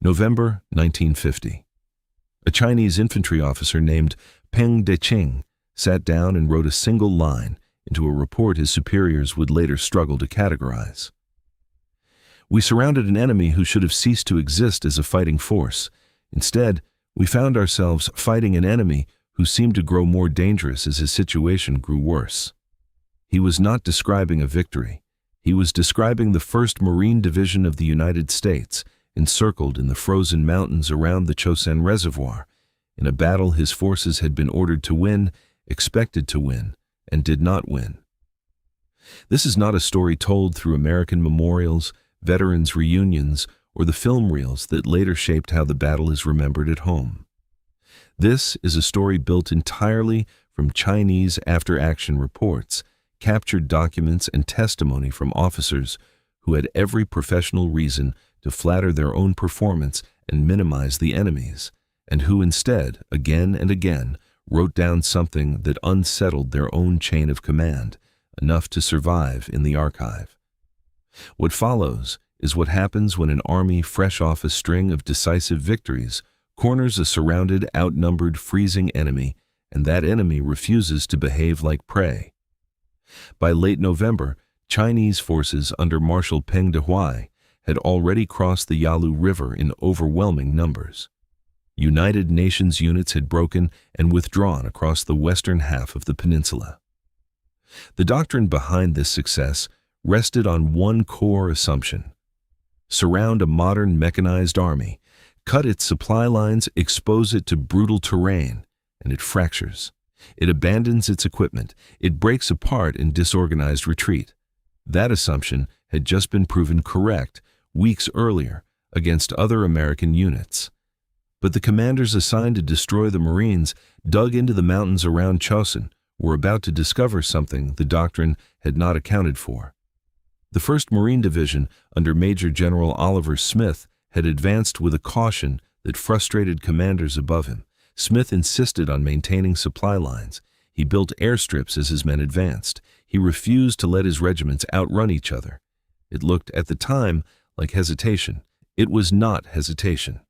November 1950. A Chinese infantry officer named Peng Deqing sat down and wrote a single line into a report his superiors would later struggle to categorize. We surrounded an enemy who should have ceased to exist as a fighting force. Instead, we found ourselves fighting an enemy who seemed to grow more dangerous as his situation grew worse. He was not describing a victory. He was describing the 1st Marine Division of the United States, encircled in the frozen mountains around the Chosin Reservoir, in a battle his forces had been ordered to win, expected to win, and did not win. This is not a story told through American memorials, veterans' reunions, or the film reels that later shaped how the battle is remembered at home. This is a story built entirely from Chinese after-action reports, captured documents, and testimony from officers who had every professional reason to flatter their own performance and minimize the enemy's, and who instead, again and again, wrote down something that unsettled their own chain of command, enough to survive in the archive. What follows is what happens when an army fresh off a string of decisive victories corners a surrounded, outnumbered, freezing enemy, and that enemy refuses to behave like prey. By late November, Chinese forces under Marshal Peng Dehuai had already crossed the Yalu River in overwhelming numbers. United Nations units had broken and withdrawn across the western half of the peninsula. The doctrine behind this success rested on one core assumption: surround a modern mechanized army, cut its supply lines, expose it to brutal terrain, and it fractures. It abandons its equipment. It breaks apart in disorganized retreat. That assumption had just been proven correct weeks earlier against other American units. But the commanders assigned to destroy the Marines dug into the mountains around Chosin were about to discover something the doctrine had not accounted for. The 1st Marine Division under Major General Oliver Smith had advanced with a caution that frustrated commanders above him. Smith insisted on maintaining supply lines. He built airstrips as his men advanced. He refused to let his regiments outrun each other. It looked at the time like hesitation. It was not hesitation.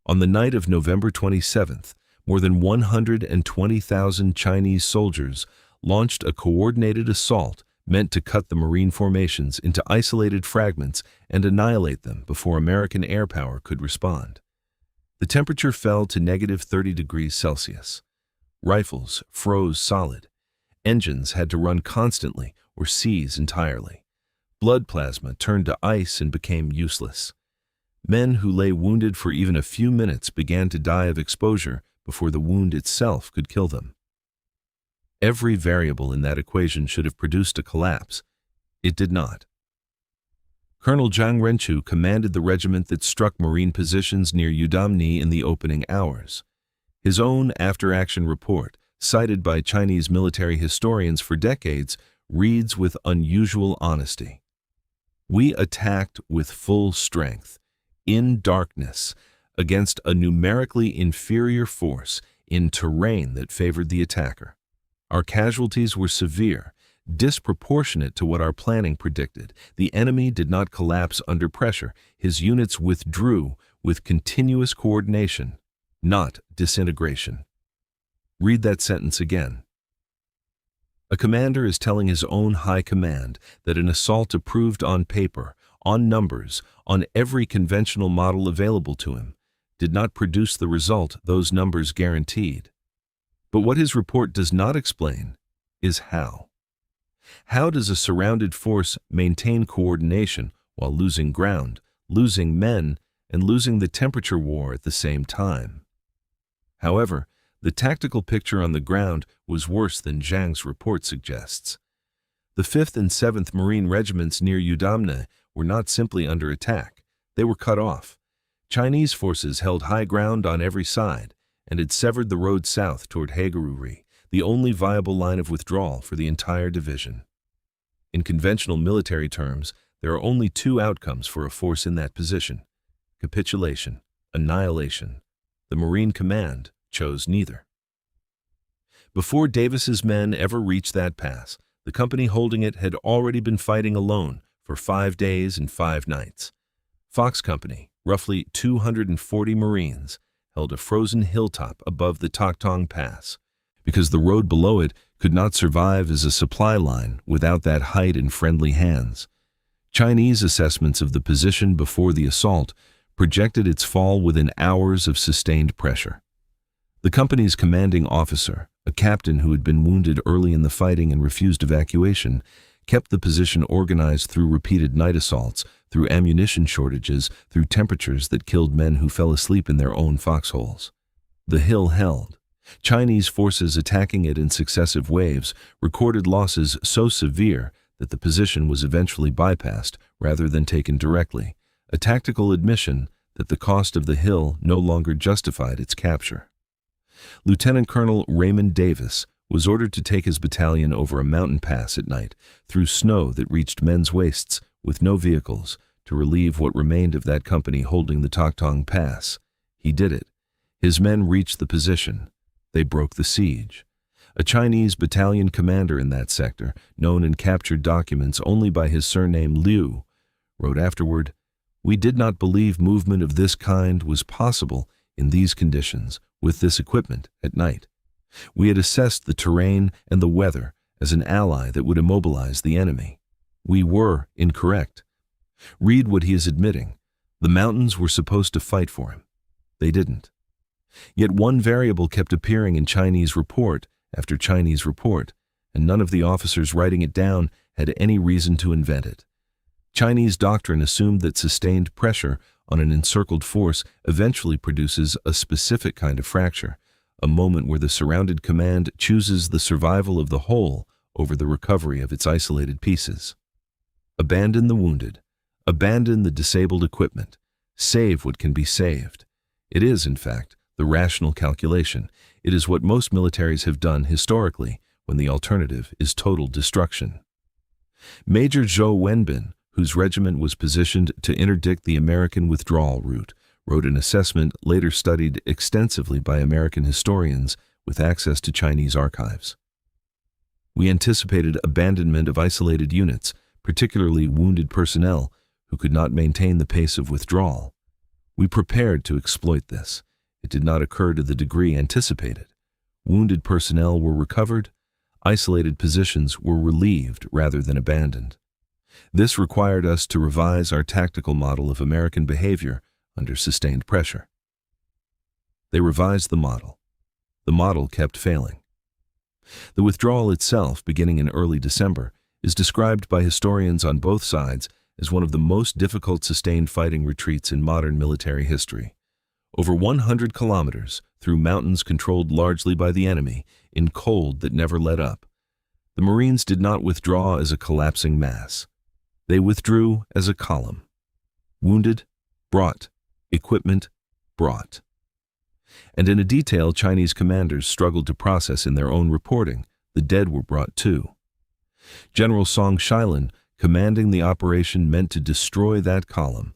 On the night of November 27th, more than 120,000 Chinese soldiers launched a coordinated assault meant to cut the Marine formations into isolated fragments and annihilate them before American air power could respond. The temperature fell to -30 degrees Celsius. Rifles froze solid. Engines had to run constantly or seize entirely. Blood plasma turned to ice and became useless. Men who lay wounded for even a few minutes began to die of exposure before the wound itself could kill them. Every variable in that equation should have produced a collapse. It did not. Colonel Zhang Renchu commanded the regiment that struck Marine positions near Udamni in the opening hours. His own after-action report, cited by Chinese military historians for decades, reads with unusual honesty. We attacked with full strength, in darkness, against a numerically inferior force in terrain that favored the attacker. Our casualties were severe, disproportionate to what our planning predicted. The enemy did not collapse under pressure. His units withdrew with continuous coordination, not disintegration. Read that sentence again. A commander is telling his own high command that an assault approved on paper, on numbers, on every conventional model available to him, did not produce the result those numbers guaranteed. But what his report does not explain is how. How does a surrounded force maintain coordination while losing ground, losing men, and losing the temperature war at the same time? However, the tactical picture on the ground was worse than Zhang's report suggests. The 5th and 7th Marine Regiments near Udamna were not simply under attack. They were cut off. Chinese forces held high ground on every side and had severed the road south toward Haigururi, the only viable line of withdrawal for the entire division. In conventional military terms, there are only two outcomes for a force in that position: capitulation, annihilation. The Marine Command chose neither. Before Davis's men ever reached that pass, the company holding it had already been fighting alone for 5 days and 5 nights. Fox Company, roughly 240 Marines, held a frozen hilltop above the Toktung Pass, because the road below it could not survive as a supply line without that height and friendly hands. Chinese assessments of the position before the assault projected its fall within hours of sustained pressure. The company's commanding officer, a captain who had been wounded early in the fighting and refused evacuation, kept the position organized through repeated night assaults, through ammunition shortages, through temperatures that killed men who fell asleep in their own foxholes. The hill held. Chinese forces attacking it in successive waves recorded losses so severe that the position was eventually bypassed rather than taken directly, a tactical admission that the cost of the hill no longer justified its capture. Lieutenant Colonel Raymond Davis was ordered to take his battalion over a mountain pass at night, through snow that reached men's waists, with no vehicles, to relieve what remained of that company holding the Toktung Pass. He did it. His men reached the position. They broke the siege. A Chinese battalion commander in that sector, known in captured documents only by his surname Liu, wrote afterward, "We did not believe movement of this kind was possible in these conditions, with this equipment, at night. We had assessed the terrain and the weather as an ally that would immobilize the enemy. We were incorrect. Read what he is admitting. The mountains were supposed to fight for him. They didn't." Yet one variable kept appearing in Chinese report after Chinese report, and none of the officers writing it down had any reason to invent it. Chinese doctrine assumed that sustained pressure on an encircled force eventually produces a specific kind of fracture, a moment where the surrounded command chooses the survival of the whole over the recovery of its isolated pieces. Abandon the wounded. Abandon the disabled equipment. Save what can be saved. It is, in fact, the rational calculation. It is what most militaries have done historically when the alternative is total destruction. Major Zhou Wenbin, whose regiment was positioned to interdict the American withdrawal route, wrote an assessment later studied extensively by American historians with access to Chinese archives. "We anticipated abandonment of isolated units, particularly wounded personnel, who could not maintain the pace of withdrawal. We prepared to exploit this. It did not occur to the degree anticipated. Wounded personnel were recovered. Isolated positions were relieved rather than abandoned. This required us to revise our tactical model of American behavior under sustained pressure." They revised the model. The model kept failing. The withdrawal itself, beginning in early December, is described by historians on both sides as one of the most difficult sustained fighting retreats in modern military history. Over 100 kilometers through mountains controlled largely by the enemy, in cold that never let up. The Marines did not withdraw as a collapsing mass. They withdrew as a column. Wounded, brought. Equipment, brought. And in a detail Chinese commanders struggled to process in their own reporting, the dead were brought too. General Song Shilin, commanding the operation meant to destroy that column,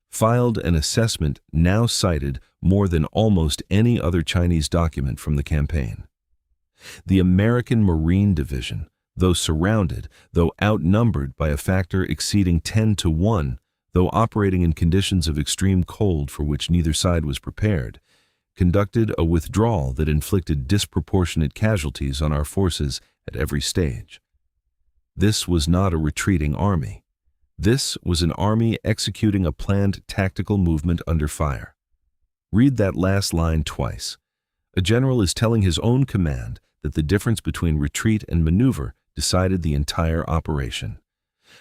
filed an assessment now cited more than almost any other Chinese document from the campaign. The American Marine Division, though surrounded, though outnumbered by a factor exceeding 10-1, though operating in conditions of extreme cold for which neither side was prepared, conducted a withdrawal that inflicted disproportionate casualties on our forces at every stage. This was not a retreating army. This was an army executing a planned tactical movement under fire. Read that last line twice. A general is telling his own command that the difference between retreat and maneuver decided the entire operation.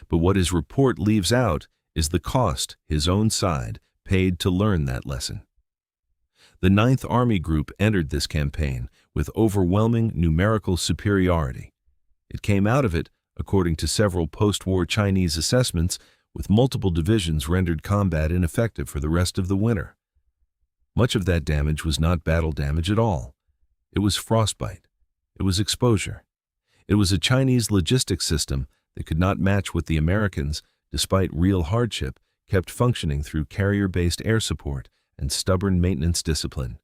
But what his report leaves out is the cost his own side paid to learn that lesson. The 9th Army Group entered this campaign with overwhelming numerical superiority. It came out of it, according to several post-war Chinese assessments, with multiple divisions rendered combat ineffective for the rest of the winter. Much of that damage was not battle damage at all. It was frostbite. It was exposure. It was a Chinese logistics system that could not match what the Americans, despite real hardship, kept functioning through carrier-based air support and stubborn maintenance discipline.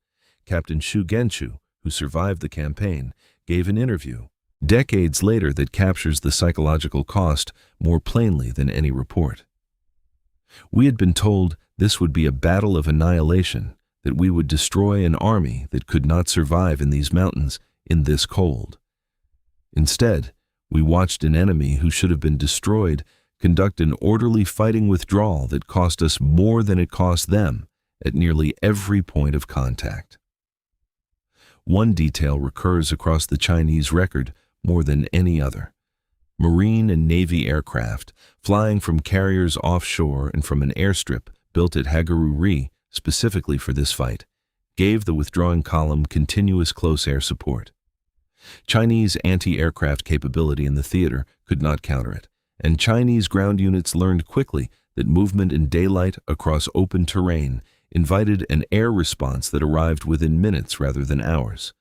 Captain Xu Genchu, who survived the campaign, gave an interview decades later that captures the psychological cost more plainly than any report. We had been told this would be a battle of annihilation, that we would destroy an army that could not survive in these mountains in this cold. Instead, we watched an enemy who should have been destroyed conduct an orderly fighting withdrawal that cost us more than it cost them at nearly every point of contact. One detail recurs across the Chinese record more than any other. Marine and Navy aircraft, flying from carriers offshore and from an airstrip built at Hageru-ri specifically for this fight, gave the withdrawing column continuous close air support. Chinese anti-aircraft capability in the theater could not counter it, and Chinese ground units learned quickly that movement in daylight across open terrain invited an air response that arrived within minutes rather than hours.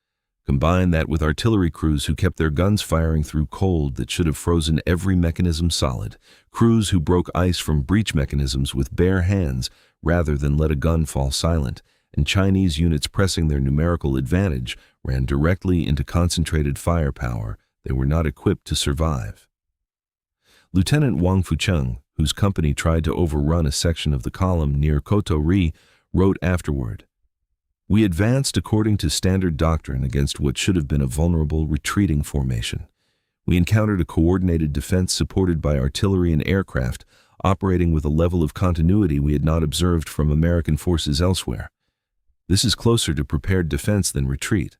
Combine that with artillery crews who kept their guns firing through cold that should have frozen every mechanism solid, crews who broke ice from breech mechanisms with bare hands rather than let a gun fall silent, and Chinese units pressing their numerical advantage ran directly into concentrated firepower they were not equipped to survive. Lieutenant Wang Fucheng, whose company tried to overrun a section of the column near Koto-ri, wrote afterward, "We advanced according to standard doctrine against what should have been a vulnerable retreating formation. We encountered a coordinated defense supported by artillery and aircraft, operating with a level of continuity we had not observed from American forces elsewhere. This is closer to prepared defense than retreat.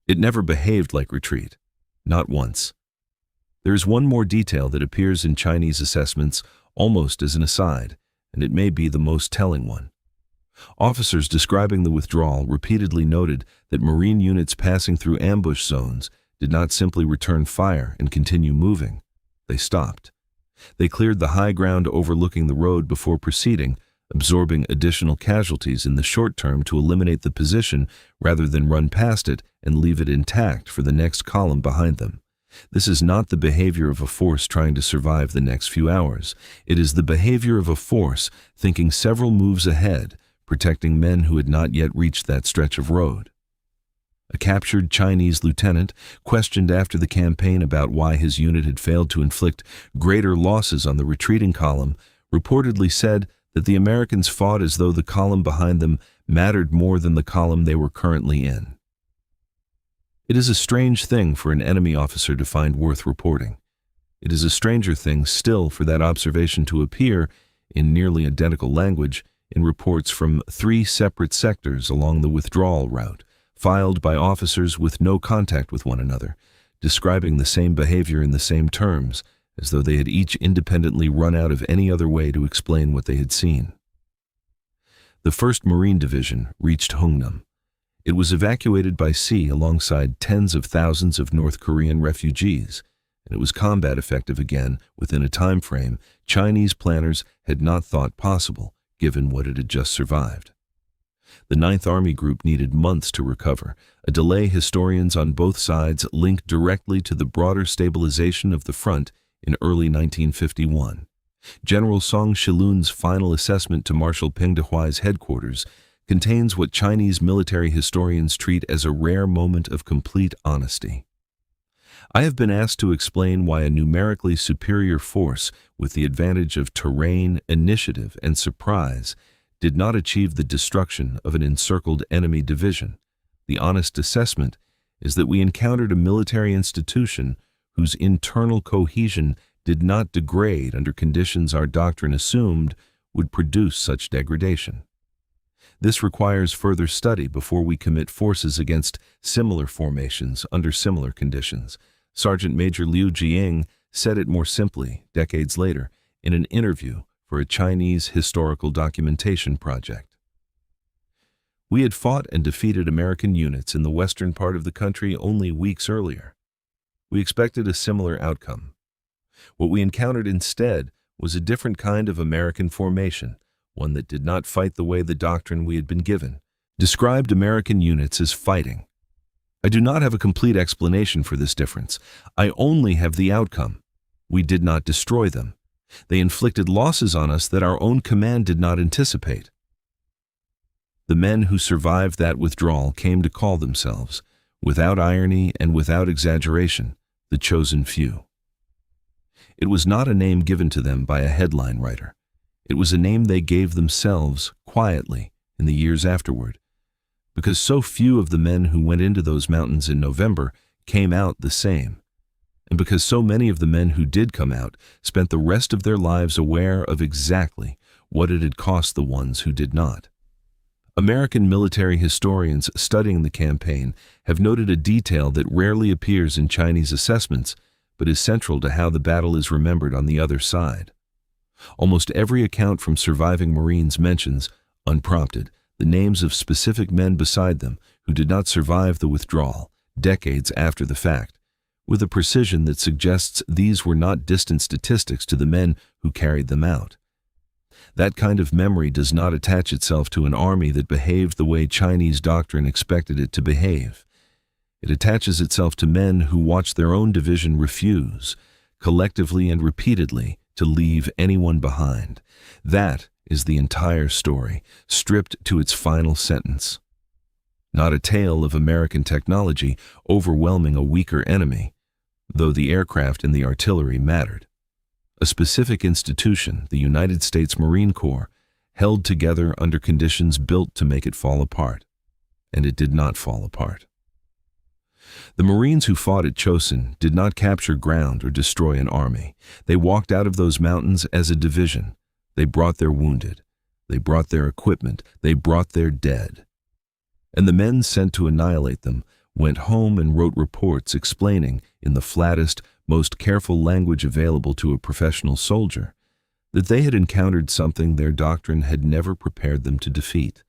It never behaved like retreat, not once." There is one more detail that appears in Chinese assessments almost as an aside, and it may be the most telling one. Officers describing the withdrawal repeatedly noted that Marine units passing through ambush zones did not simply return fire and continue moving. They stopped. They cleared the high ground overlooking the road before proceeding, absorbing additional casualties in the short term to eliminate the position rather than run past it and leave it intact for the next column behind them. This is not the behavior of a force trying to survive the next few hours. It is the behavior of a force thinking several moves ahead, protecting men who had not yet reached that stretch of road. A captured Chinese lieutenant, questioned after the campaign about why his unit had failed to inflict greater losses on the retreating column, reportedly said that the Americans fought as though the column behind them mattered more than the column they were currently in. It is a strange thing for an enemy officer to find worth reporting. It is a stranger thing still for that observation to appear, in nearly identical language, in reports from 3 separate sectors along the withdrawal route, filed by officers with no contact with one another, describing the same behavior in the same terms, as though they had each independently run out of any other way to explain what they had seen. The 1st Marine Division reached Hungnam. It was evacuated by sea alongside tens of thousands of North Korean refugees, and it was combat effective again within a time frame Chinese planners had not thought possible, given what it had just survived. The 9th Army Group needed months to recover, a delay historians on both sides linked directly to the broader stabilization of the front in early 1951. General Song Shilun's final assessment to Marshal Peng Dehuai's headquarters contains what Chinese military historians treat as a rare moment of complete honesty. I have been asked to explain why a numerically superior force with the advantage of terrain, initiative, and surprise did not achieve the destruction of an encircled enemy division. The honest assessment is that we encountered a military institution whose internal cohesion did not degrade under conditions our doctrine assumed would produce such degradation. This requires further study before we commit forces against similar formations under similar conditions. Sergeant Major Liu Jiying said it more simply, decades later, in an interview for a Chinese historical documentation project. We had fought and defeated American units in the western part of the country only weeks earlier. We expected a similar outcome. What we encountered instead was a different kind of American formation, one that did not fight the way the doctrine we had been given, described American units as fighting. I do not have a complete explanation for this difference. I only have the outcome. We did not destroy them. They inflicted losses on us that our own command did not anticipate. The men who survived that withdrawal came to call themselves, without irony and without exaggeration, the Chosin Few. It was not a name given to them by a headline writer. It was a name they gave themselves quietly in the years afterward, because so few of the men who went into those mountains in November came out the same, and because so many of the men who did come out spent the rest of their lives aware of exactly what it had cost the ones who did not. American military historians studying the campaign have noted a detail that rarely appears in Chinese assessments, but is central to how the battle is remembered on the other side. Almost every account from surviving Marines mentions, unprompted, the names of specific men beside them who did not survive the withdrawal, decades after the fact, with a precision that suggests these were not distant statistics to the men who carried them out. That kind of memory does not attach itself to an army that behaved the way Chinese doctrine expected it to behave. It attaches itself to men who watched their own division refuse, collectively and repeatedly, to leave anyone behind. That is the entire story, stripped to its final sentence. Not a tale of American technology overwhelming a weaker enemy, though the aircraft and the artillery mattered. A specific institution, the United States Marine Corps, held together under conditions built to make it fall apart. And it did not fall apart. The Marines who fought at Chosin did not capture ground or destroy an army. They walked out of those mountains as a division. They brought their wounded. They brought their equipment. They brought their dead. And the men sent to annihilate them went home and wrote reports explaining, in the flattest, most careful language available to a professional soldier, that they had encountered something their doctrine had never prepared them to defeat.